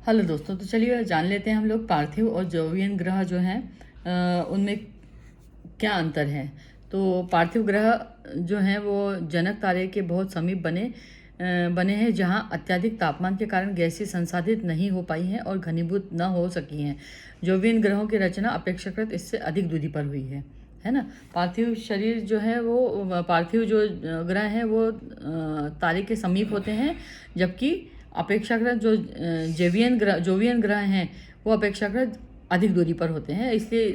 Hello दोस्तों, तो चलिए जान लेते हैं हम लोग पार्थिव और जोवियन ग्रह जो हैं उनमें क्या अंतर है। तो पार्थिव ग्रह जो हैं वो जनक तारे के बहुत समीप बने हैं, जहां अत्यधिक तापमान के कारण गैसें संसाधित नहीं हो पाई हैं और घनीभूत न हो सकी हैं। जोवियन ग्रहों की रचना अपेक्षाकृत इससे अधिक दूरी पर हुई है ना। पार्थिव शरीर जो है वो पार्थिव जो ग्रह हैं वो तारे के समीप होते हैं, जबकि अपेक्षाकृत जो जोवियन ग्रह हैं वो अपेक्षाकृत अधिक दूरी पर होते हैं, इसलिए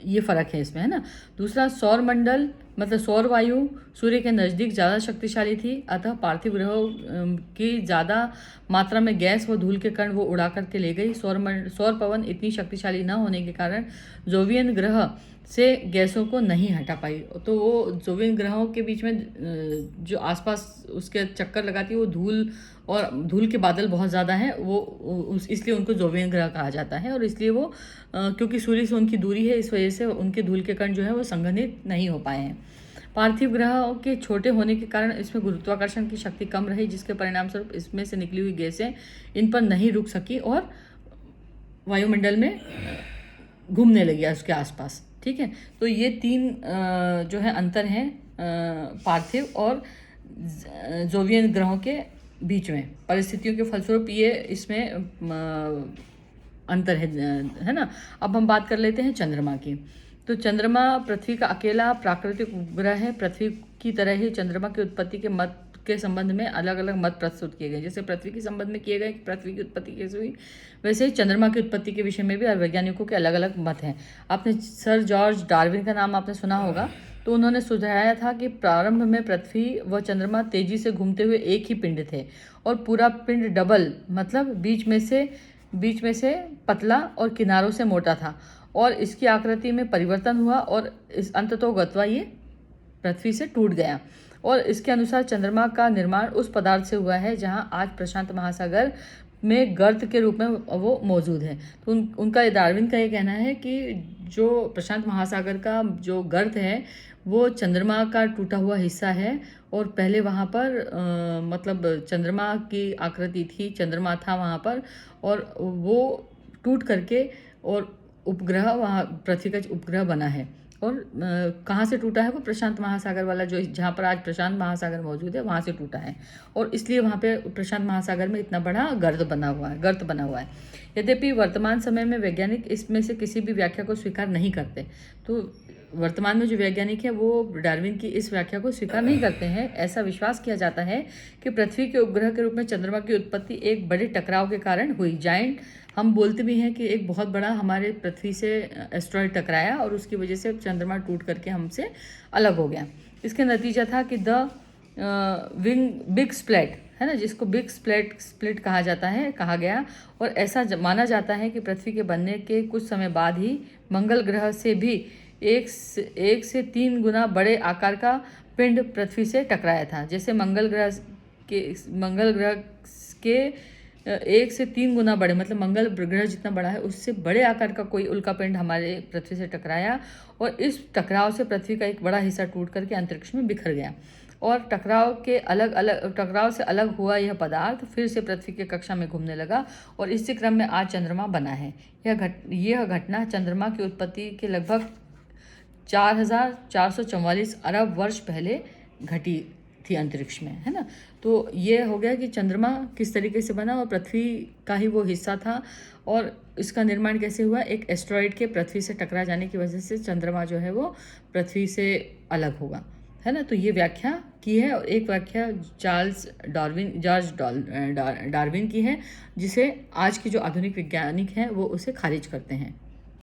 ये फ़र्क है इसमें, है ना। दूसरा, सौर मंडल मतलब सौर वायु सूर्य के नज़दीक ज़्यादा शक्तिशाली थी, अतः पार्थिव ग्रहों की ज़्यादा मात्रा में गैस व धूल के कण वो उड़ा करके ले गई। सौर पवन इतनी शक्तिशाली न होने के कारण जोवियन ग्रह से गैसों को नहीं हटा पाई। तो वो जोवियन ग्रहों के बीच में जो आसपास उसके चक्कर लगाती है वो धूल के बादल बहुत ज़्यादा हैं, इसलिए उनको जोवियन ग्रह कहा जाता है। और इसलिए वो क्योंकि सूर्य से उनकी दूरी है, इस वजह से उनके धूल के कण जो है वो संघनित नहीं हो पाए हैं। पार्थिव ग्रहों के छोटे होने के कारण इसमें गुरुत्वाकर्षण की शक्ति कम रही, जिसके परिणामस्वरूप इसमें से निकली हुई गैसें इन पर नहीं रुक सकी और वायुमंडल में घूमने लगी उसके आसपास। ठीक है, तो ये तीन जो है अंतर हैं पार्थिव और जोवियन ग्रहों के बीच में। परिस्थितियों के फलस्वरूप ये इसमें अंतर है ना। अब हम बात कर लेते हैं चंद्रमा की। तो चंद्रमा पृथ्वी का अकेला प्राकृतिक उपग्रह है। पृथ्वी की तरह ही चंद्रमा की उत्पत्ति के मत के संबंध में अलग अलग मत प्रस्तुत किए गए। जैसे पृथ्वी के संबंध में किए गए कि पृथ्वी की उत्पत्ति कैसे हुई, वैसे ही चंद्रमा की उत्पत्ति के विषय में भी वैज्ञानिकों के अलग अलग मत हैं। आपने सर जॉर्ज डार्विन का नाम आपने सुना होगा। तो उन्होंने सुझाया था कि प्रारंभ में पृथ्वी व चंद्रमा तेजी से घूमते हुए एक ही पिंड थे और पूरा पिंड डबल मतलब बीच में से पतला और किनारों से मोटा था, और इसकी आकृति में परिवर्तन हुआ और इस अंततोगत्वा ये पृथ्वी से टूट गया। और इसके अनुसार चंद्रमा का निर्माण उस पदार्थ से हुआ है जहां आज प्रशांत महासागर में गर्त के रूप में वो मौजूद है। तो उनका डार्विन का ये कहना है कि जो प्रशांत महासागर का जो गर्त है वो चंद्रमा का टूटा हुआ हिस्सा है, और पहले वहाँ पर मतलब चंद्रमा की आकृति थी, चंद्रमा था वहाँ पर, और वो टूट करके और उपग्रह वहाँ पृथ्वी का उपग्रह बना है। और कहाँ से टूटा है वो प्रशांत महासागर वाला जो जहाँ पर आज प्रशांत महासागर मौजूद है वहाँ से टूटा है, और इसलिए वहाँ पे प्रशांत महासागर में इतना बड़ा गर्त बना हुआ है। यद्यपि वर्तमान समय में वैज्ञानिक इसमें से किसी भी व्याख्या को स्वीकार नहीं करते। तो वर्तमान में जो वैज्ञानिक है वो डार्विन की इस व्याख्या को स्वीकार नहीं करते हैं। ऐसा विश्वास किया जाता है कि पृथ्वी के उपग्रह के रूप में चंद्रमा की उत्पत्ति एक बड़े टकराव के कारण हुई। जायंट हम बोलते भी हैं कि एक बहुत बड़ा हमारे पृथ्वी से एस्ट्रॉयड टकराया और उसकी वजह से चंद्रमा टूट करके हमसे अलग हो गया। इसके नतीजा था कि बिग स्प्लिट है ना, जिसको बिग स्प्लिट कहा गया। और ऐसा माना जाता है कि पृथ्वी के बनने के कुछ समय बाद ही मंगल ग्रह से भी एक से 3 गुना बड़े आकार का पिंड पृथ्वी से टकराया था। जैसे मंगल ग्रह के 1 से 3 गुना बड़े मतलब मंगल ग्रह जितना बड़ा है उससे बड़े आकार का कोई उल्का पिंड हमारे पृथ्वी से टकराया, और इस टकराव से पृथ्वी का एक बड़ा हिस्सा टूट करके अंतरिक्ष में बिखर गया। और टकराव से अलग हुआ यह पदार्थ फिर से पृथ्वी के कक्षा में घूमने लगा, और इसी क्रम में आज चंद्रमा बना है। यह घटना चंद्रमा की उत्पत्ति के लगभग 4,444 अरब वर्ष पहले घटी थी अंतरिक्ष में, है ना। तो ये हो गया कि चंद्रमा किस तरीके से बना और पृथ्वी का ही वो हिस्सा था, और इसका निर्माण कैसे हुआ। एक एस्ट्रॉयड के पृथ्वी से टकरा जाने की वजह से चंद्रमा जो है वो पृथ्वी से अलग होगा, है ना। तो ये व्याख्या की है, और एक व्याख्या जॉर्ज डार्विन की है, जिसे आज के जो आधुनिक वैज्ञानिक हैं वो उसे खारिज करते हैं।